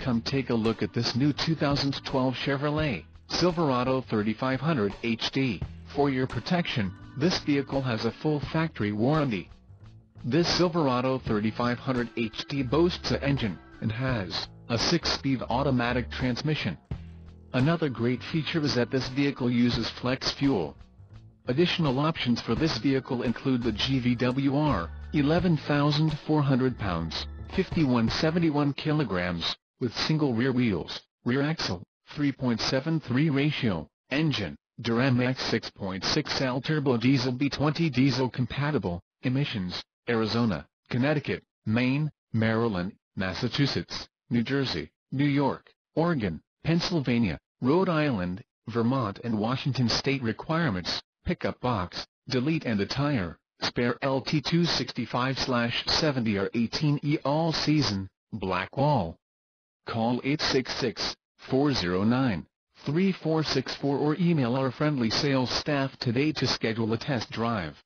Come take a look at this new 2012 Chevrolet Silverado 3500 HD. For your protection, this vehicle has a full factory warranty. This Silverado 3500 HD boasts an engine, and has a 6-speed automatic transmission. Another great feature is that this vehicle uses flex fuel. Additional options for this vehicle include the GVWR, 11,400 pounds, 5171 kilograms, with single rear wheels, rear axle, 3.73 ratio, engine, Duramax 6.6L turbo diesel B20 diesel compatible, emissions, Arizona, Connecticut, Maine, Maryland, Massachusetts, New Jersey, New York, Oregon, Pennsylvania, Rhode Island, Vermont and Washington state requirements. Pickup box, delete and the tire, spare LT 265/70 or 18E all season, black wall. Call 866-409-3464 or email our friendly sales staff today to schedule a test drive.